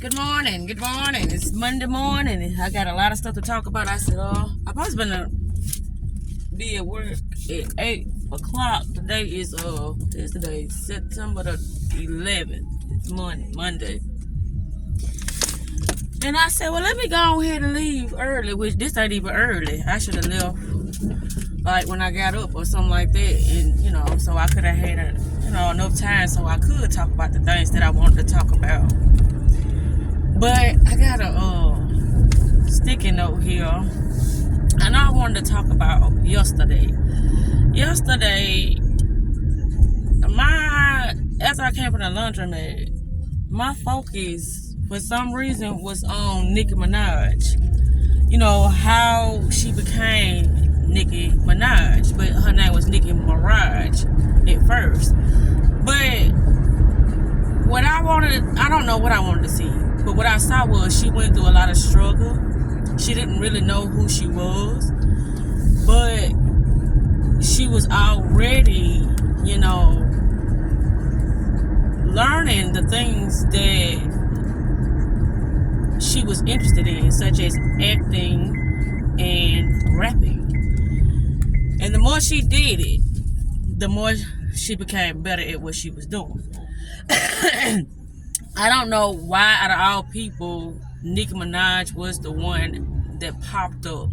Good morning. Good morning. It's Monday morning. I got a lot of stuff to talk about. I said, I'm supposed to be at work at 8 o'clock. Today is today, September the 11th. It's Monday. And I said, well, let me go ahead and leave early, which this ain't even early. I should have left like when I got up or something like that. And, so I could have had enough time so I could talk about the things that I wanted to talk about. But I got a sticky note here. And I wanted to talk about yesterday. Yesterday, after I came from the laundromat, my focus, for some reason, was on Nicki Minaj. You know, how she became Nicki Minaj. But her name was Nicki Minaj at first. But I don't know what I wanted to see. But what I saw was she went through a lot of struggle. She didn't really know who she was. But she was already, learning the things that she was interested in, such as acting and rapping. And the more she did it, the more she became better at what she was doing. I don't know why, out of all people, Nicki Minaj was the one that popped up.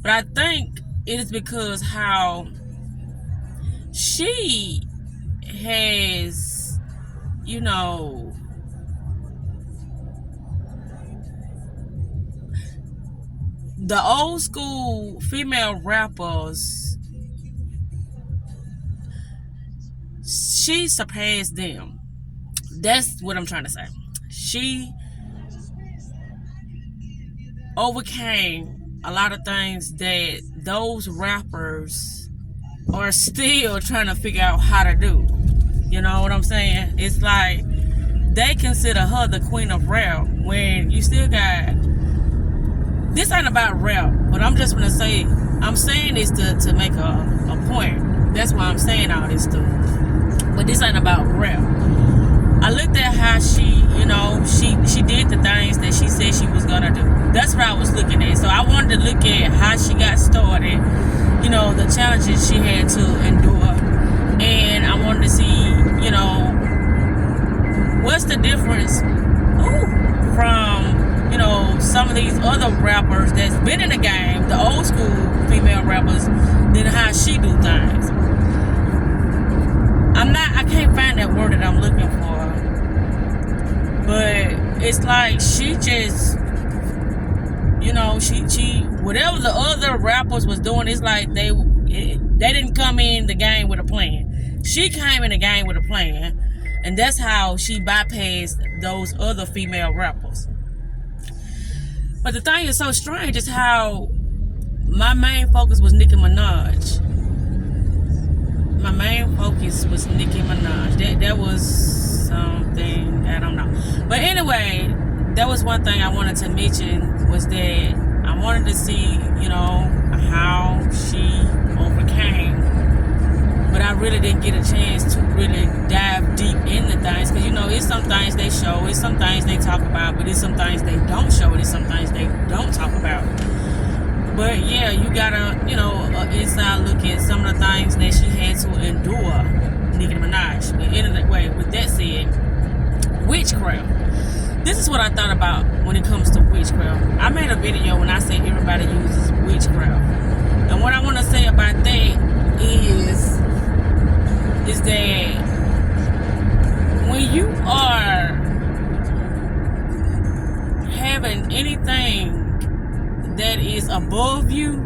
But I think it is because how she has, the old school female rappers, she surpassed them. That's what I'm trying to say. She overcame a lot of things that those rappers are still trying to figure out how to do. You know what I'm saying? It's like they consider her the queen of rap when you still got... This ain't about rap, but I'm just going to say, I'm saying this to make a point. That's why I'm saying all this stuff. But this ain't about rap. I looked at how she did the things that she said she was gonna do. That's what I was looking at. So I wanted to look at how she got started, the challenges she had to endure. And I wanted to see, what's the difference from, some of these other rappers that's been in the game, the old school female rappers, than how she do things. I can't find that word that I'm looking for. But it's like she just, she whatever the other rappers was doing, it's like they didn't come in the game with a plan. She came in the game with a plan, and that's how she bypassed those other female rappers. But the thing is so strange is how my main focus was Nicki Minaj. My main focus was Nicki Minaj. That was something, I don't know. But anyway, that was one thing I wanted to mention, was that I wanted to see, how she overcame. But I really didn't get a chance to really dive deep into things. Because, it's some things they show, it's some things they talk about, but it's some things they don't show, it's some things they don't talk about. But yeah, you got an inside look at some of the things that she had to endure, Nicki Minaj. But anyway, with that said, witchcraft. This is what I thought about when it comes to witchcraft. I made a video when I say everybody uses witchcraft. And what I want to say about that is that when you are having anything that is above you,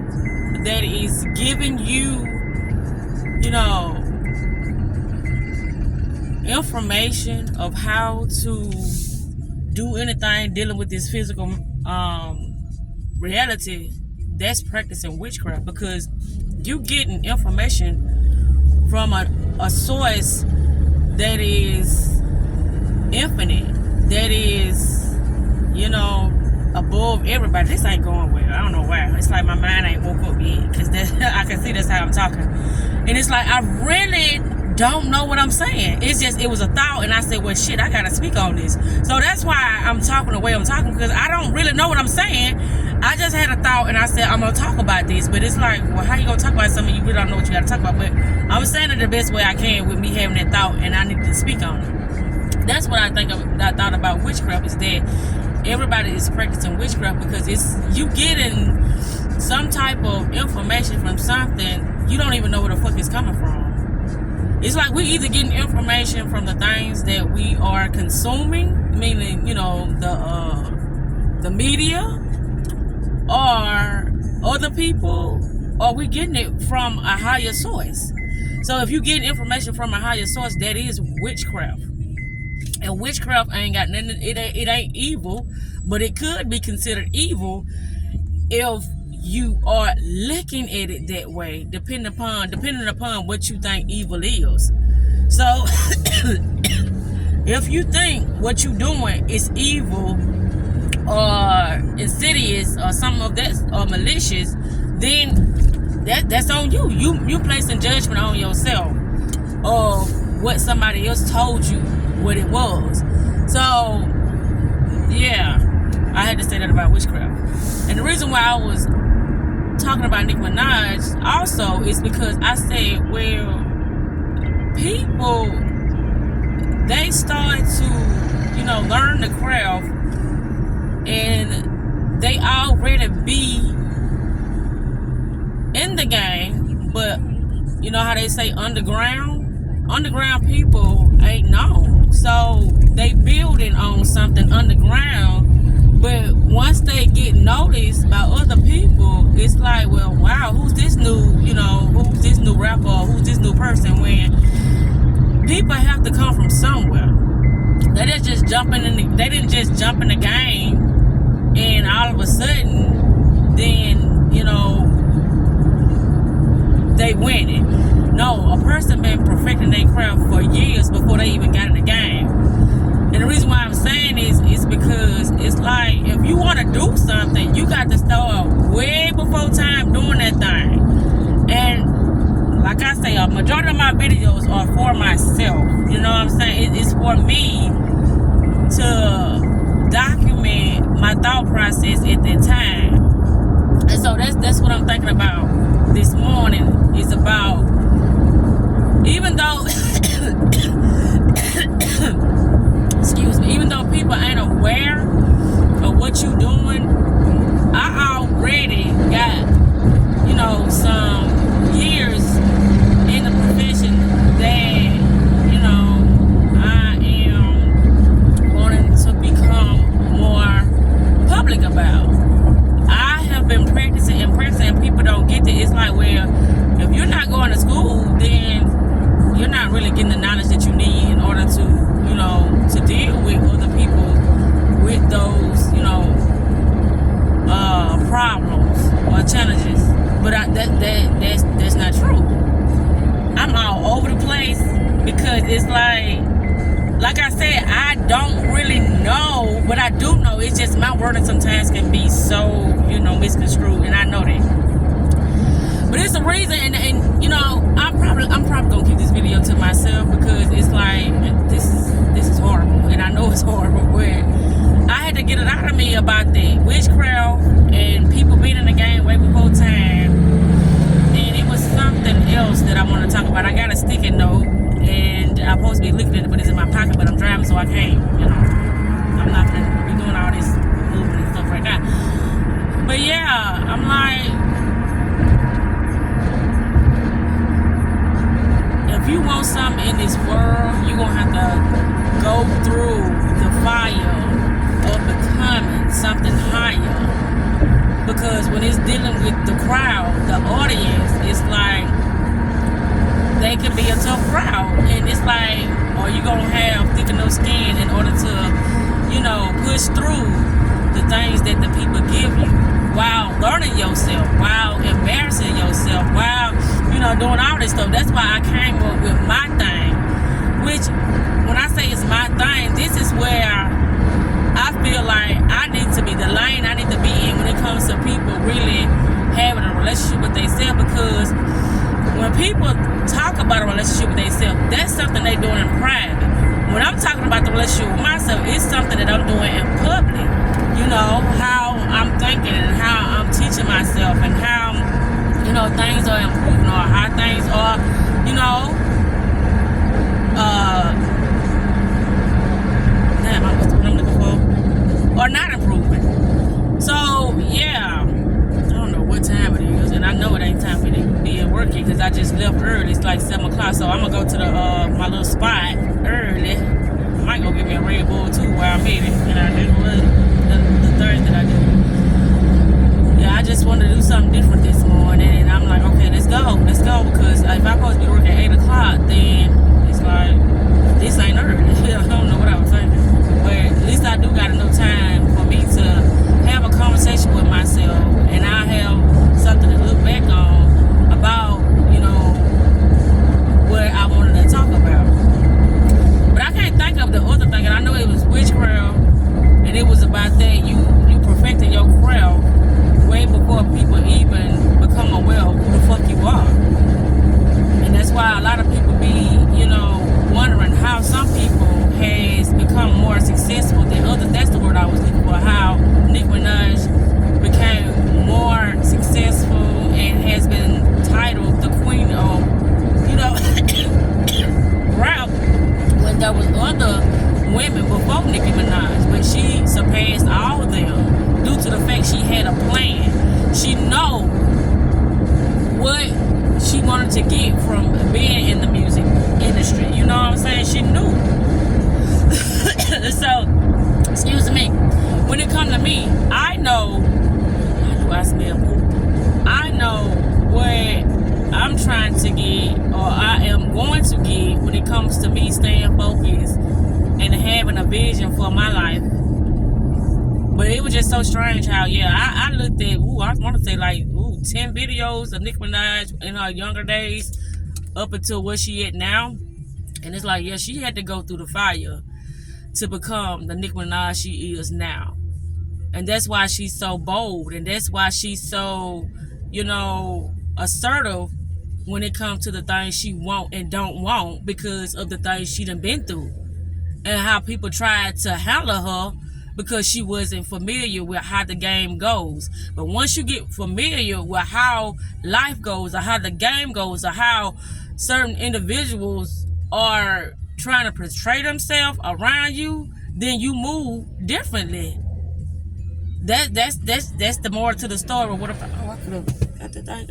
that is giving you, information of how to do anything dealing with this physical reality, that's practicing witchcraft, because you getting information from a source that is infinite, that is, above everybody. This ain't going well. I don't know why. It's like my mind ain't woke up yet, because I can see that's how I'm talking. And it's like I really don't know what I'm saying. It's just, it was a thought, and I said, well, shit, I gotta speak on this. So that's why I'm talking the way I'm talking, because I don't really know what I'm saying. I just had a thought, and I said, I'm gonna talk about this. But it's like, well, how you gonna talk about something you really don't know what you gotta talk about? But I'm saying it the best way I can with me having that thought, and I need to speak on it. That's what I thought about witchcraft, is that everybody is practicing witchcraft because it's you getting some type of information from something you don't even know where the fuck it's coming from. It's like we either getting information from the things that we are consuming, meaning, you know, the media or other people, or we getting it from a higher source. So if you get information from a higher source, that is witchcraft. And witchcraft ain't got nothing, it ain't evil, but it could be considered evil if you are looking at it that way, depending upon what you think evil is. So if you think what you're doing is evil or insidious or some of that or malicious, then that's on you. You placing judgment on yourself of what somebody else told you what it was. So yeah, I had to say that about witchcraft. And the reason why I was talking about Nicki Minaj also is because I said, well, people, they start to, you know, learn the craft, and they already be in the game, but you know how they say underground people ain't known, so they building on something underground. But once they get noticed by other people, it's like, well, wow, who's this new rapper, or who's this new person? When people have to come from somewhere. They didn't just jump in the game, and all of a sudden, then, you know, they win it. No, a person been perfecting their craft for years before they even got in the game. And the reason why I'm saying this is because it's like, if you want to do something, you got to start way before time doing that thing. And like I say, a majority of my videos are for myself. You know what I'm saying? It's for me to document my thought process at that time. And so that's what I'm thinking about this morning. It's about, even though excuse me, even though people ain't aware of what you doing, I already got, you know, some years in the profession that, you know, I am wanting to become more public about. I have been practicing, and people don't get it. It's like, well, if you're not going to school, then you're not really getting the knowledge that you need in order to, you know, to deal with other people with those, you know, problems or challenges. But that's not true. I'm all over the place because it's like I said, I don't really know, but I do know. It's just my wording sometimes can be so, you know, misconstrued, and I know that. But it's a reason, and you know, I'm probably gonna keep this video to myself because it's like this is horrible, and I know it's horrible, but I had to get it out of me about that witchcraft and people being in the game way before time. And it was something else that I want to talk about. I got a sticky note, and I'm supposed to be looking at it, but it's in my pocket. But I'm driving, so I can't. You know, I'm not gonna be doing all this movement and stuff right now. But yeah, I'm like, if you want something in this world, you're going to have to go through the fire of becoming something higher. Because when it's dealing with the crowd, the audience, it's like, they can be a tough crowd. And it's like, are you going to have thick enough skin in order to, you know, push through the things that the people give you while learning yourself, while embarrassing yourself, while, you know, doing all this stuff. That's why I came up with my thing, which when I say it's my thing, this is where I feel like I need to be the lane I need to be in when it comes to people really having a relationship with themselves, because when people talk about a relationship with themselves, that's something they doing in private. When I'm talking about the relationship with myself, it's something that I'm doing in public. You know, how I'm thinking and how I'm teaching myself and how, you know, things are improving or how things are, you know, what's what I'm looking for? Or not improving. So, yeah, I don't know what time it is, and I know it ain't time for me to be at work because I just left early. It's like 7 o'clock, so I'm going to go to the my little spot early. I might go get me a Red Bull, too, while I'm at it. And I do the third that I do. Yeah, I just wanted to do something different this morning, and I'm like, okay, let's go, because if I'm supposed to be working at 8 o'clock, then it's like, this ain't early. I don't know what I was thinking. But at least I do got enough time for me to have a conversation with myself, and I have something to look back on about, you know, what I wanted to talk about. But I can't think of the other thing, and I know it was witchcraft, and it was about that you perfecting your craft way before people even become aware of who the fuck you are. And that's why a lot of people be, you know, wondering how some people has become more successful than others. That's the word I was looking for. How Nicki Minaj became more successful and has been titled the queen of, you know, rap, when there was other women before Nicki Minaj, but she surpassed all of them due to the fact she had a plan. She know what she wanted to get from being in the music industry. You know what I'm saying? She knew. So, excuse me. When it comes to me, I know. How do I smell poop? I know what I'm trying to get, or I am going to get, when it comes to me staying focused and having a vision for my life. But it was just so strange how, yeah, I looked at, I want to say like, 10 videos of Nicki Minaj in her younger days up until where she at now. And it's like, yeah, she had to go through the fire to become the Nicki Minaj she is now. And that's why she's so bold. And that's why she's so, you know, assertive when it comes to the things she want and don't want, because of the things she done been through. And how people tried to handle her because she wasn't familiar with how the game goes. But once you get familiar with how life goes, or how the game goes, or how certain individuals are trying to portray themselves around you, then you move differently. That's the more to the story. What if I could have got the thing?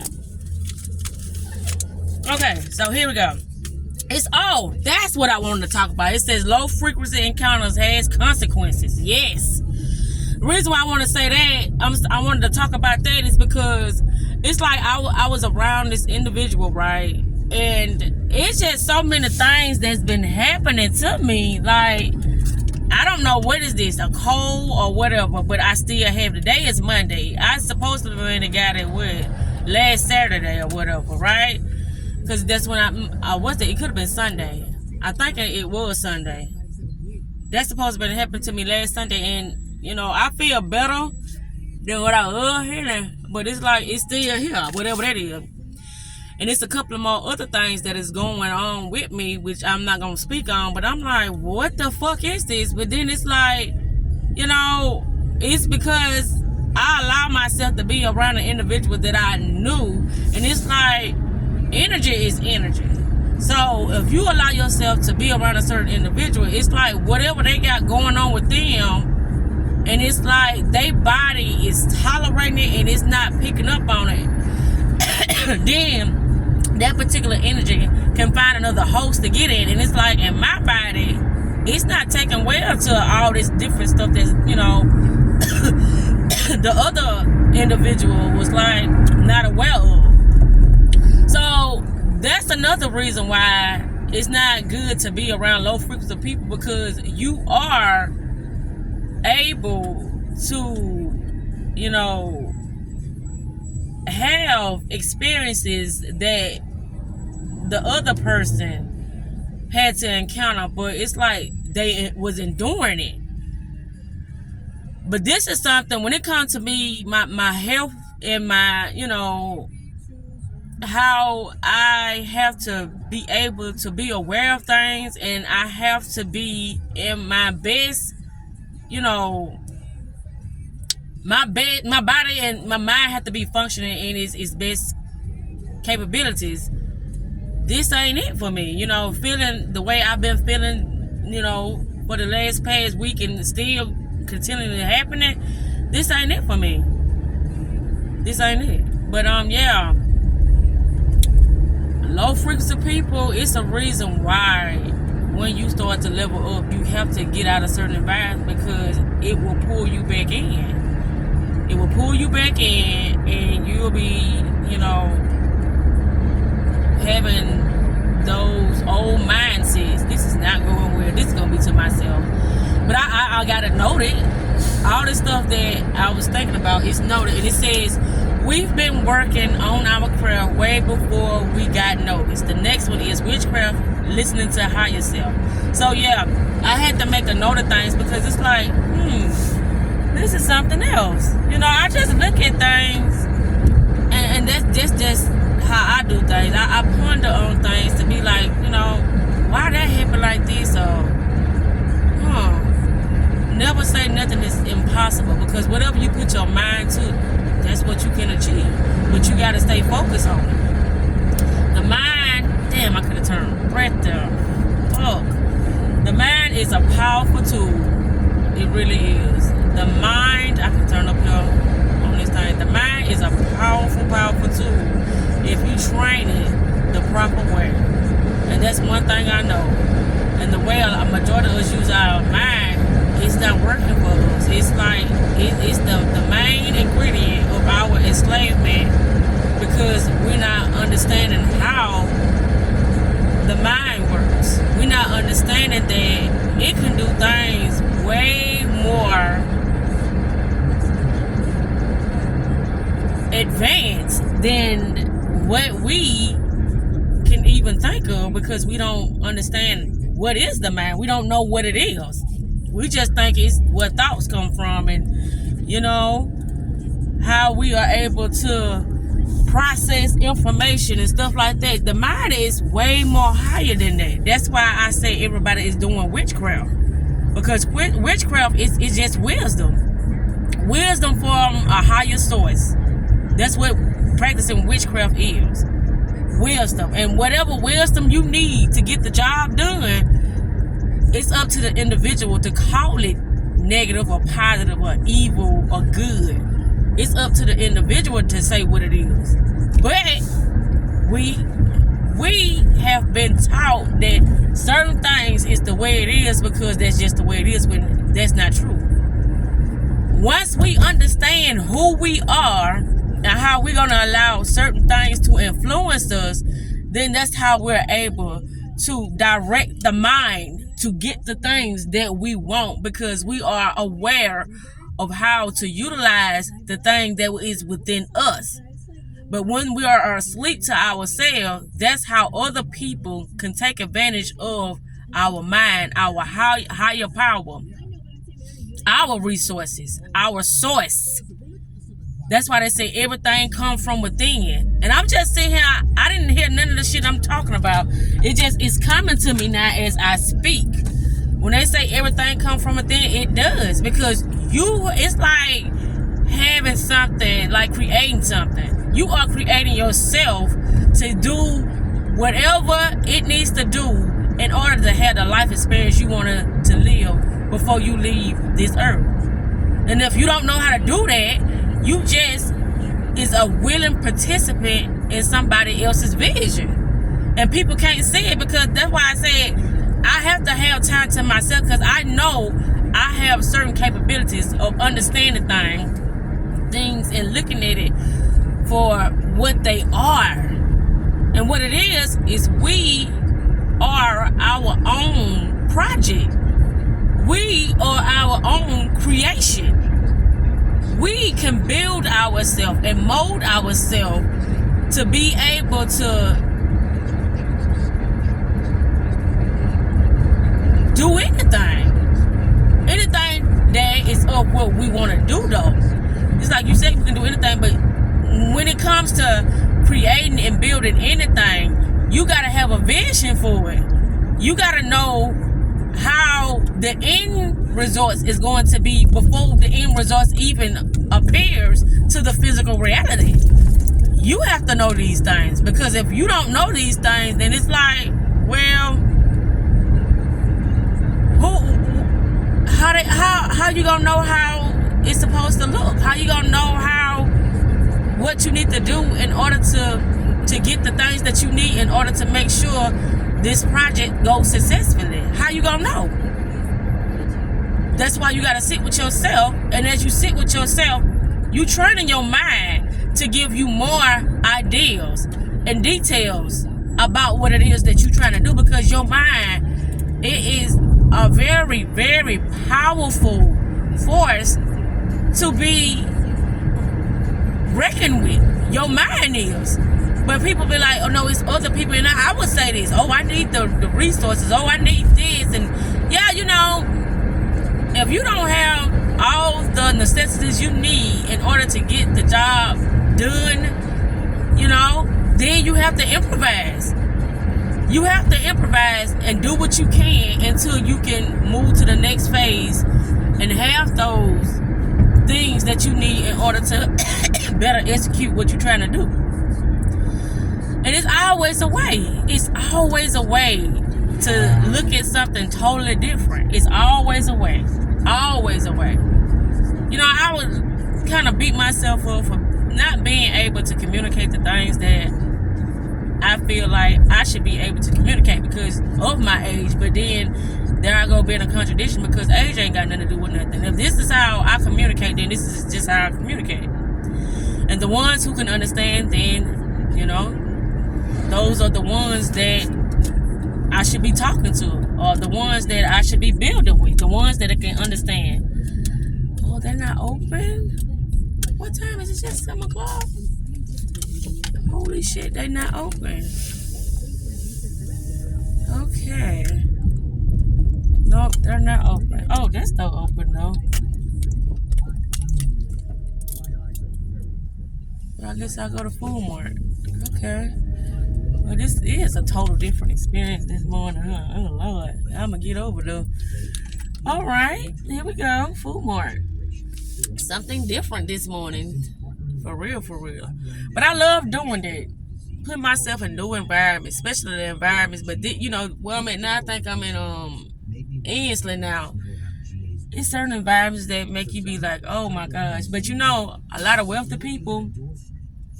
Okay, so here we go. That's what I wanted to talk about. It says low frequency encounters has consequences. Yes. The reason why I want to say that, I wanted to talk about that, is because it's like I was around this individual, right? And it's just so many things that's been happening to me. Like, I don't know what is this, a cold or whatever, but I still have. Today is Monday. I supposed to have been the guy that went last Saturday or whatever, right? Because that's when I was there. It could have been Sunday. I think it was Sunday. That's supposed to have happened to me last Sunday. And, you know, I feel better than what I was hearing. But it's like, it's still here, whatever that is. And it's a couple of more other things that is going on with me, which I'm not going to speak on. But I'm like, what the fuck is this? But then it's like, you know, it's because I allow myself to be around an individual that I knew. And it's like, energy is energy. So if you allow yourself to be around a certain individual, it's like whatever they got going on with them, and it's like their body is tolerating it and it's not picking up on it, then that particular energy can find another host to get in. And it's like, in my body, it's not taking well to all this different stuff that's, you know, the other individual was like not aware of. So that's another reason why it's not good to be around low frequency people, because you are able to, you know, have experiences that the other person had to encounter, but it's like they was enduring it. But this is something, when it comes to me, my health and my, you know, how I have to be able to be aware of things, and I have to be in my best, you know, my body and my mind have to be functioning in its best capabilities. This ain't it for me, feeling the way I've been feeling, for the past week and still continuing happening. This ain't it for me. This ain't it. But yeah, low frequency people, it's a reason why when you start to level up, you have to get out of certain environments, because it will pull you back in. It will pull you back in, and you'll be, having those old mindsets. This is not going well. This is going to be to myself. But I got to note it. All this stuff that I was thinking about is noted. And it says, we've been working on our craft way before we got noticed. The next one is witchcraft, listening to higher self. So yeah, I had to make a note of things, because it's like, this is something else. I just look at things, and that's just how I do things. I ponder on things to be like, why that happened like this, or never say nothing is impossible, because whatever you put your mind to, that's what you can achieve. But you gotta stay focused on it. The mind, damn, I could have turned right there. Fuck. The mind is a powerful tool. It really is. The mind, I can turn up here on this thing. The mind is a powerful tool if you train it the proper way. And that's one thing I know. And the way a majority of us use our mind, it's not working for us. It's like it's the main ingredient of our enslavement, because we're not understanding how the mind works. We're not understanding that it can do things way more advanced than what we can even think of, because we don't understand what is the mind. We don't know what it is. We just think it's where thoughts come from, and how we are able to process information and stuff like that. The mind is way more higher than that. That's why I say everybody is doing witchcraft, because witchcraft is just wisdom from a higher source. That's what practicing witchcraft is. Wisdom. And whatever wisdom you need to get the job done, it's up to the individual to call it negative or positive or evil or good. It's up to the individual to say what it is. But we have been taught that certain things is the way it is because that's just the way it is, when that's not true. Once we understand who we are and how we're going to allow certain things to influence us, then that's how we're able to direct the mind to get the things that we want, because we are aware of how to utilize the thing that is within us. But when we are asleep to ourselves, that's how other people can take advantage of our mind, our higher power, our resources, our source. That's why they say everything comes from within. And I'm just sitting here, I didn't hear none of the shit I'm talking about. It's coming to me now as I speak. When they say everything comes from within, it does. Because it's like having something, like creating something. You are creating yourself to do whatever it needs to do in order to have the life experience you want to live before you leave this earth. And if you don't know how to do that, you just is a willing participant in somebody else's vision. And people can't see it, because that's why I said I have to have time to myself, because I know I have certain capabilities of understanding things and looking at it for what they are. And what it is we are our own project. We are our own creation. We can build ourselves and mold ourselves to be able to do anything that is of what we want to do, though. It's like you said, we can do anything, but when it comes to creating and building anything, you got to have a vision for it. You got to know how the end results is going to be before the end results even appears to the physical reality. You have to know these things, because if you don't know these things, then it's like, well, how you gonna know how it's supposed to look? How you gonna know what you need to do in order to get the things that you need in order to make sure this project goes successfully? How you gonna know? That's why you gotta sit with yourself, and as you sit with yourself, you training your mind to give you more ideas and details about what it is that you're trying to do, because your mind, it is a very, very powerful force to be reckoned with. Your mind is. But people be like, oh no, it's other people. And I would say this, oh, I need the resources. Oh, I need this. And yeah, you know, if you don't have all the necessities you need in order to get the job done, you know, then you have to improvise. You have to improvise and do what you can until you can move to the next phase and have those things that you need in order to better execute what you're trying to do. And it's always a way. It's always a way to look at something totally different. It's always a way. Always a way. You know, I would kind of beat myself up for not being able to communicate the things that I feel like I should be able to communicate because of my age. But then there I go being a contradiction, because age ain't got nothing to do with nothing. If this is how I communicate, then this is just how I communicate. And the ones who can understand, then, you know, those are the ones that I should be talking to, or the ones that I should be building with, the ones that I can understand. Oh, they're not open? What time is it? Just 7 o'clock? Holy shit, they not open. Okay. Nope, they're not open. Oh, that's still open though. Well, I guess I'll go to Food Mart. Okay. Well, this is a total different experience this morning, huh? Oh, Lord. I'm going to get over though. All right. Here we go. Food Mart. Something different this morning. For real, for real. But I love doing that. Putting myself in new environments, especially the environments. But, you know, where I'm at now, I think I'm in Ainsley now. It's certain environments that make you be like, oh my gosh. But, you know, a lot of wealthy people,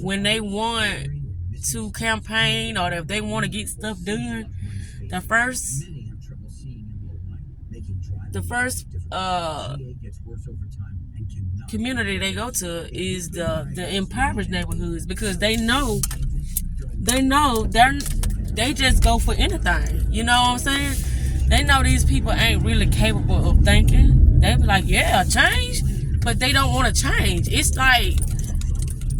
when they want to campaign or if they want to get stuff done, the first community they go to is the impoverished neighborhoods, because they know they just go for anything. You know what I'm saying? They know these people ain't really capable of thinking. They be like, yeah, change, but they don't want to change. It's like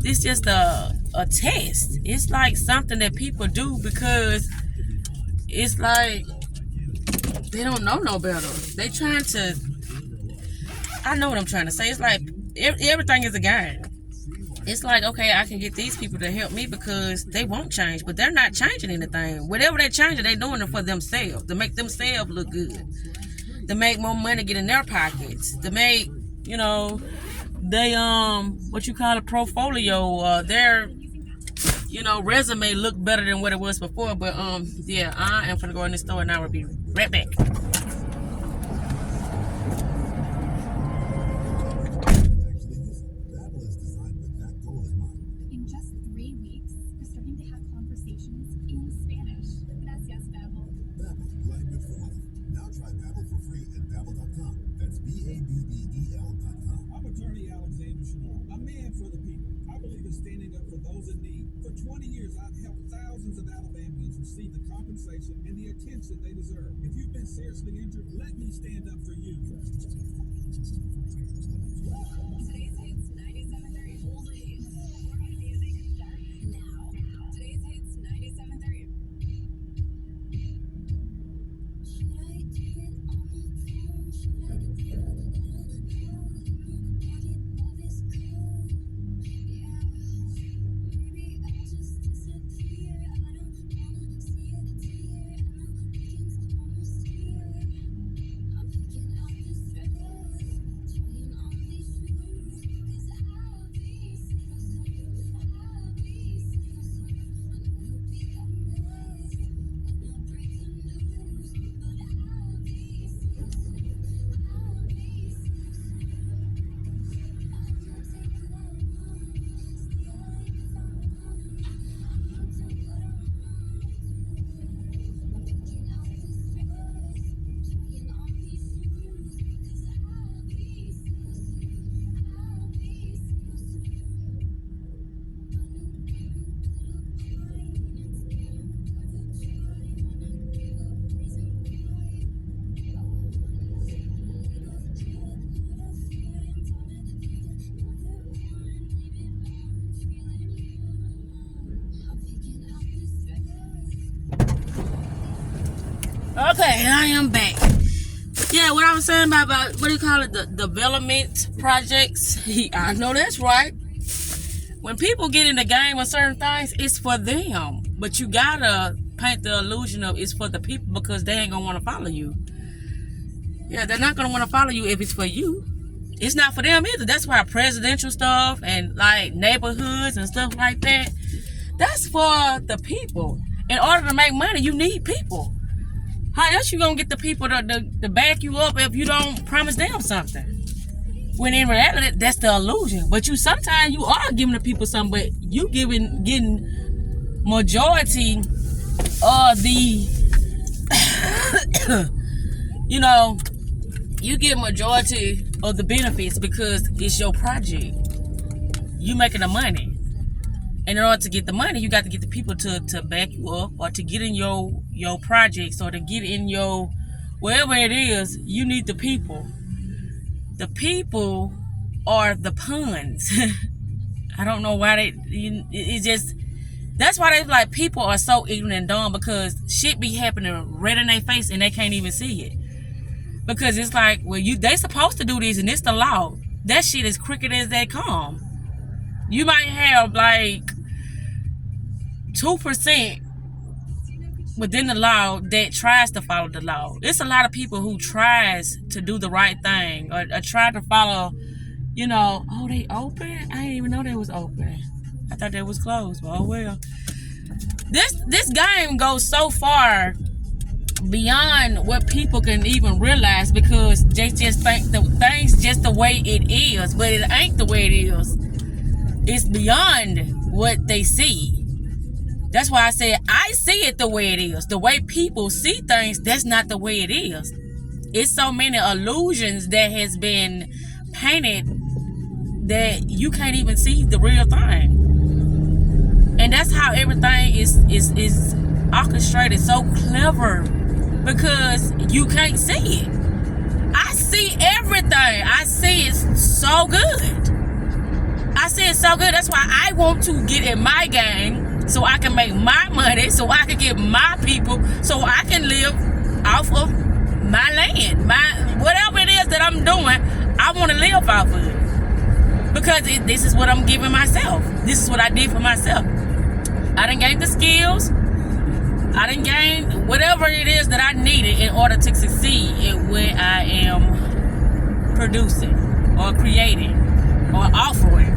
it's just a test. It's like something that people do because it's like they don't know no better. They trying to. I know what I'm trying to say. It's like everything is a game. It's like, okay, I can get these people to help me because they won't change, but they're not changing anything. Whatever they're changing, they're doing it for themselves, to make themselves look good, to make more money get in their pockets, to make, you know, they what you call a portfolio, their, you know, resume look better than what it was before. But yeah, I am gonna go in the store and I will be right back. And the attention they deserve. If you've been seriously injured, let me stand up for you. Today's Hits 97.3. All the hits. More hit music start now. Today's Hits 97.3. Okay, I am back. Yeah, what I was saying about what do you call it? The development projects. I know that's right. When people get in the game with certain things, it's for them. But you gotta paint the illusion of it's for the people because they ain't gonna want to follow you. Yeah, they're not gonna want to follow you if it's for you. It's not for them either. That's why presidential stuff and like neighborhoods and stuff like that, that's for the people. In order to make money, you need people. How else you gonna get the people to back you up if you don't promise them something? When in reality, that's the illusion. But sometimes you are giving the people something, but you getting majority of the you get majority of the benefits because it's your project. You making the money. And in order to get the money, you got to get the people to back you up or to get in your projects or to get in your wherever it is. You need the people. The people are the pawns. I don't know why that's why they like people are so ignorant and dumb because shit be happening right in their face and they can't even see it. Because it's like, well, they supposed to do this and it's the law. That shit is crooked as they come. You might have like 2% within the law that tries to follow the law. It's a lot of people who tries to do the right thing or try to follow, oh, they open? I didn't even know they was open. I thought they was closed, but oh well. This game goes so far beyond what people can even realize because they just think the things just the way it is, but it ain't the way it is. It's beyond what they see. That's why I said I see it the way it is. The way people see things, that's not the way it is. It's so many illusions that has been painted that you can't even see the real thing. And that's how everything is orchestrated so clever because you can't see it. I see everything. I see it so good. I see it so good. That's why I want to get in my game so I can make my money, so I can get my people, so I can live off of my land. Whatever it is that I'm doing, I want to live off of it. Because this is what I'm giving myself. This is what I did for myself. I done gained the skills. I done gained whatever it is that I needed in order to succeed in what I am producing or creating or offering.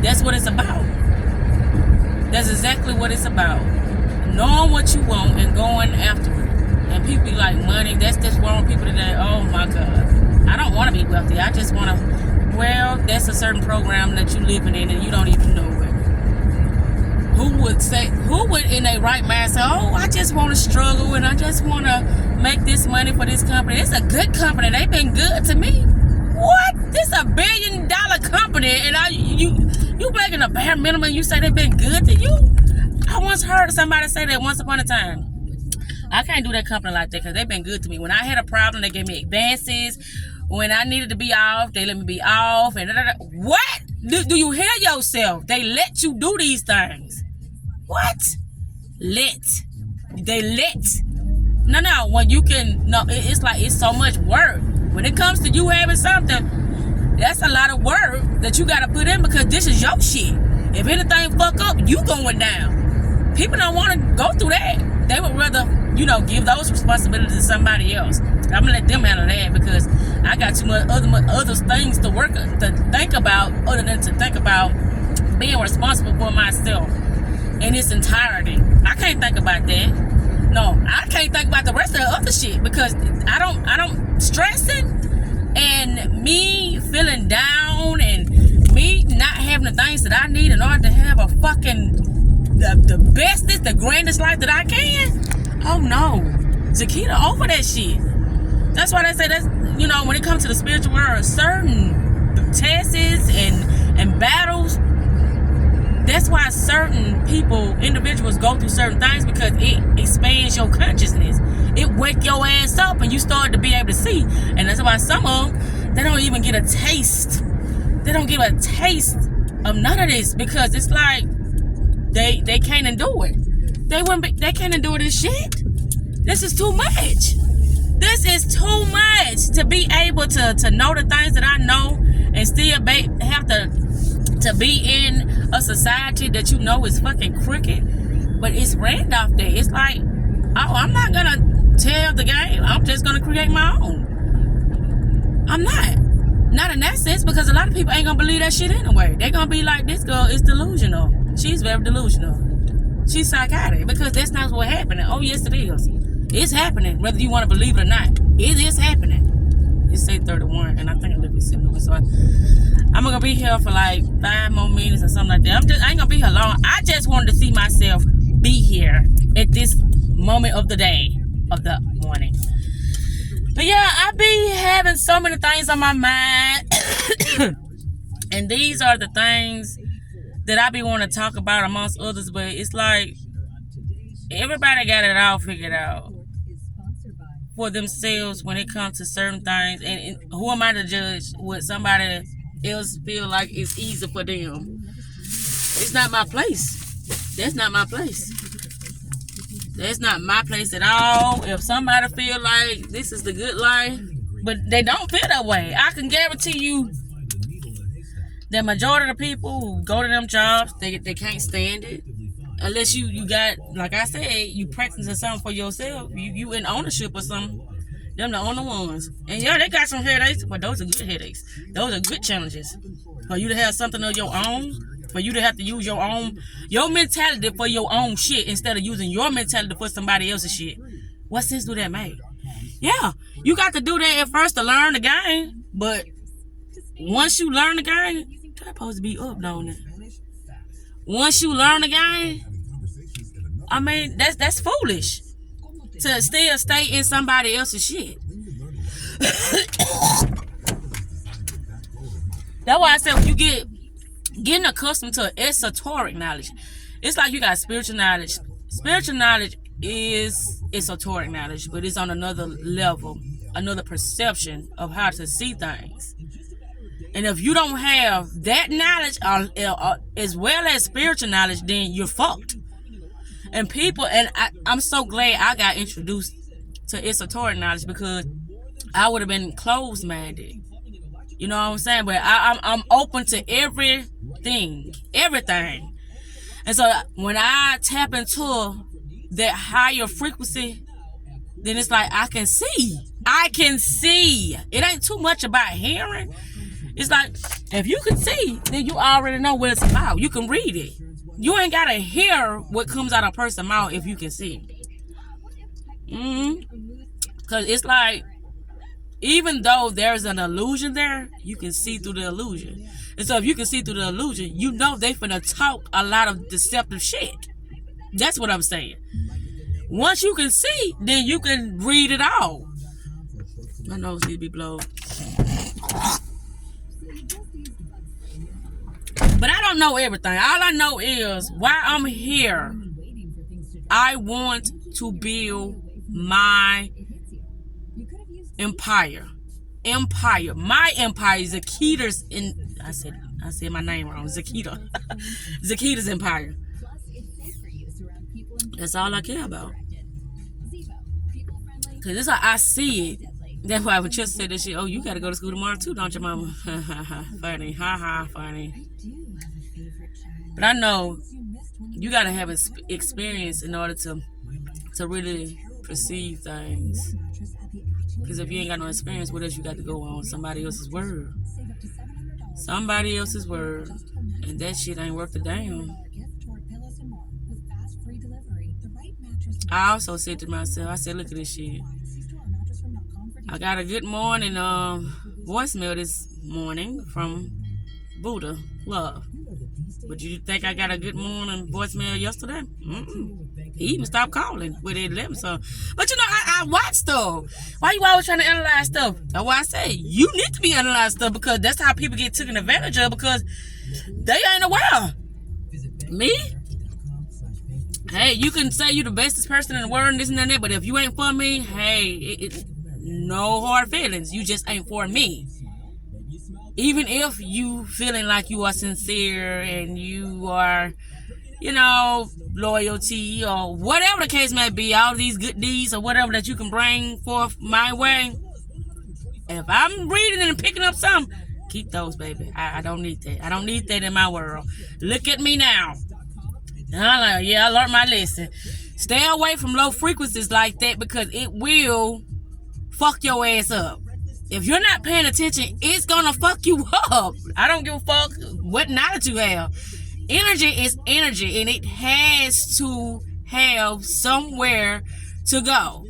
That's what it's about. That's exactly what it's about. Knowing what you want and going after it. And people be like, money, that's just wrong people today. Oh my God. I don't want to be wealthy. I just want to, well, that's a certain program that you're living in and you don't even know it. Who would in a right mind say, oh, I just want to struggle and I just want to make this money for this company. It's a good company. They've been good to me. What? This is $1 billion company and you making a bare minimum, you say they've been good to you? I once heard somebody say that once upon a time. I can't do that company like that because they've been good to me. When I had a problem, they gave me advances. When I needed to be off, they let me be off. And what? Do you hear yourself? They let you do these things. What? They let. No. When you can, no, it's like it's so much work. When it comes to you having something, that's a lot of work that you got to put in because this is your shit. If anything fuck up, you going down. People don't want to go through that. They would rather, give those responsibilities to somebody else. I'm gonna let them handle that because I got too much other things to think about other than to think about being responsible for myself in its entirety. I can't think about that. No, I can't think about the rest of the other shit because I don't stressing and me feeling down and me not having the things that I need in order to have a fucking the bestest, the grandest life that I can. Oh no, Zakita over that shit. That's why they say that's when it comes to the spiritual world, certain tests and battles. That's why certain individuals go through certain things because it expands your consciousness. It wake your ass up and you start to be able to see. And that's why some of them, they don't even get a taste. They don't get a taste of none of this because it's like they can't endure it. They can't endure this shit. This is too much. This is too much to be able to know the things that I know and still have to be in a society that you know is fucking crooked. But it's Randolph Day. It's like, oh, I'm not gonna tell the game. I'm just gonna create my own. I'm not. Not in that sense, because a lot of people ain't gonna believe that shit anyway. They're gonna be like, this girl is delusional. She's very delusional. She's psychotic, because that's not what's happening. Oh, yes, it is. It's happening, whether you want to believe it or not. It is happening. It's 8:31, and I think I live in 7, so I'm gonna be here for like 5 more minutes or something like that. I ain't gonna be here long. I just wanted to see myself be here at this moment of the day, of the morning. But yeah, I be having so many things on my mind, and these are the things that I be wanting to talk about amongst others. But it's like everybody got it all figured out for themselves when it comes to certain things, and who am I to judge what somebody else feel like it's easy for them? It's not my place. That's not my place. That's not my place at all. If somebody feel like this is the good life, but they don't feel that way, I can guarantee you the majority of the people who go to them jobs, they can't stand it. Unless you got, like I said, you practicing something for yourself. You in ownership or something. Them the only ones. And yeah, they got some headaches, but those are good headaches. Those are good challenges. For you to have something of your own, for you to have to use your mentality for your own shit instead of using your mentality for somebody else's shit. What sense do that make? Yeah, you got to do that at first to learn the game, but once you learn the game, you're supposed to be up, don't it? Once you learn the game, I mean, that's foolish to still stay in somebody else's shit. That's why I said when you getting accustomed to esoteric knowledge, it's like you got spiritual knowledge. Spiritual knowledge is esoteric knowledge, but it's on another level, another perception of how to see things. And if you don't have that knowledge as well as spiritual knowledge, then you're fucked. And people, and I'm so glad I got introduced to esoteric knowledge, because I would have been closed-minded. You know what I'm saying? But I'm open to everything. And so when I tap into that higher frequency, then it's like I can see. It ain't too much about hearing. It's like, if you can see, then you already know what it's about. You can read it. You ain't got to hear what comes out of a person's mouth if you can see. Because it's like, even though there's an illusion there, you can see through the illusion. And so if you can see through the illusion, you know they finna talk a lot of deceptive shit. That's what I'm saying. Once you can see, then you can read it all. My nose need to be blown. But I don't know everything. All I know is while I'm here, I want to build my empire. My empire is Zakita's I said my name wrong. Zakita. Zakita's empire. That's all I care about. Cause this is how I see it. That's why I would just say this shit. Oh, you gotta go to school tomorrow too, don't you, mama? Funny. Funny. But I know you gotta have an experience in order to really perceive things. Because if you ain't got no experience, what else you got to go on? Somebody else's word. And that shit ain't worth a damn. I also said to myself, I said, look at this shit. I got a good morning voicemail this morning from Buddha Love. But you think I got a good morning voicemail yesterday? He even stopped calling with 11. So, but you know, I watch stuff. Why you always trying to analyze stuff? That's why I say you need to be analyzing stuff, because that's how people get taken advantage of, because they ain't aware. Me? Hey, you can say you the bestest person in the world and this and that, but if you ain't for me, hey, no hard feelings. You just ain't for me. Even if you feeling like you are sincere and you are, loyalty or whatever the case may be, all these good deeds or whatever that you can bring forth my way. If I'm reading and picking up something, keep those, baby. I don't need that. I don't need that in my world. Look at me now. And I'm like, yeah, I learned my lesson. Stay away from low frequencies like that because it will fuck your ass up. If you're not paying attention, it's gonna fuck you up. I don't give a fuck what knowledge you have. Energy is energy, and it has to have somewhere to go.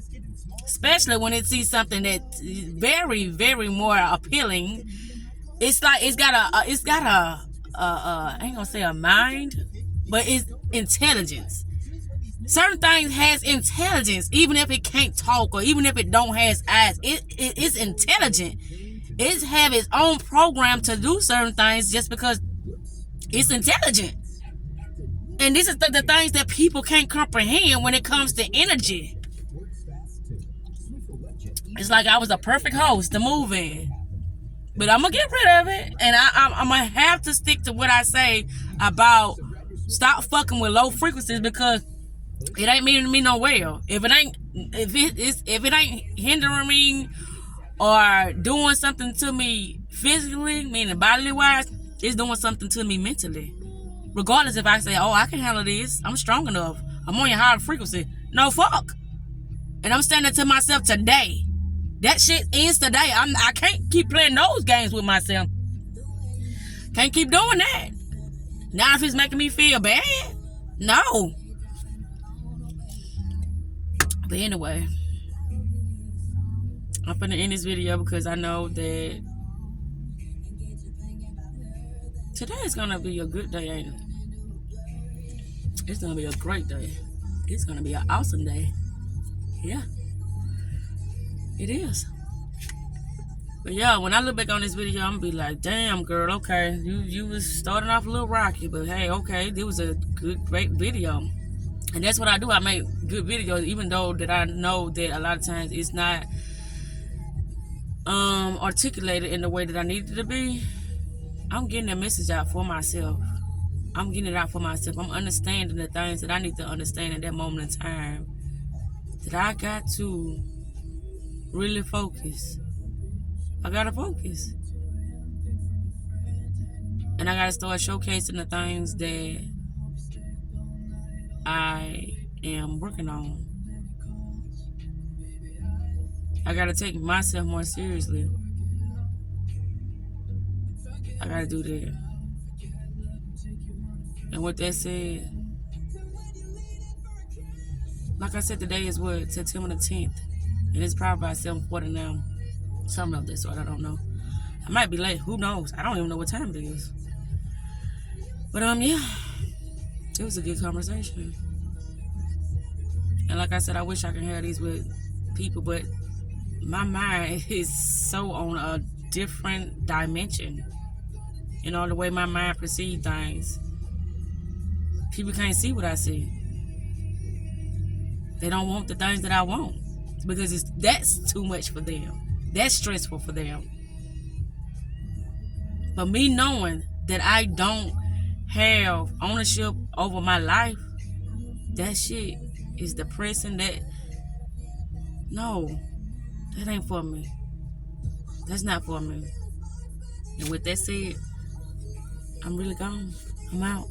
Especially when it sees something that's very, very more appealing. It's like it's got a I ain't gonna say a mind, but it's intelligence. Certain things has intelligence, even if it can't talk or even if it don't has eyes. It's intelligent. It have its own program to do certain things just because it's intelligent. And this is the things that people can't comprehend when it comes to energy. It's like I was a perfect host to move in. But I'm going to get rid of it. And I'm going to have to stick to what I say about stop fucking with low frequencies because it ain't meaning me no well. If it ain't hindering me or doing something to me physically, meaning bodily wise, it's doing something to me mentally. Regardless if I say, oh, I can handle this, I'm strong enough, I'm on your higher frequency. No, fuck. And I'm standing to myself today. That shit ends today. I can't keep playing those games with myself. Can't keep doing that. Now if it's making me feel bad, no. But anyway, I'm finna end this video because I know that today is gonna be a good day, ain't it? It's gonna be a great day. It's gonna be an awesome day. Yeah, it is. But yeah, when I look back on this video, I'm gonna be like, damn, girl, okay, you was starting off a little rocky, but hey, okay, it was a great video. And that's what I do. I make good videos, even though that I know that a lot of times it's not articulated in the way that I need it to be. I'm getting the message out for myself. I'm getting it out for myself. I'm understanding the things that I need to understand at that moment in time. That I got to really focus. I gotta focus. And I gotta start showcasing the things that I am working on. I gotta take myself more seriously. I gotta do that. And with that said, like I said, today is what? September the 10th. And it's probably about 7:40 now. Something of that sort, I don't know. I might be late, who knows? I don't even know what time it is. But yeah. It was a good conversation. And like I said, I wish I could have these with people, but my mind is so on a different dimension. You know, the way my mind perceives things. People can't see what I see. They don't want the things that I want because that's too much for them. That's stressful for them. But me knowing that I don't have ownership over my life, that shit is depressing. No, that ain't for me. That's not for me. And with that said, I'm really gone. I'm out.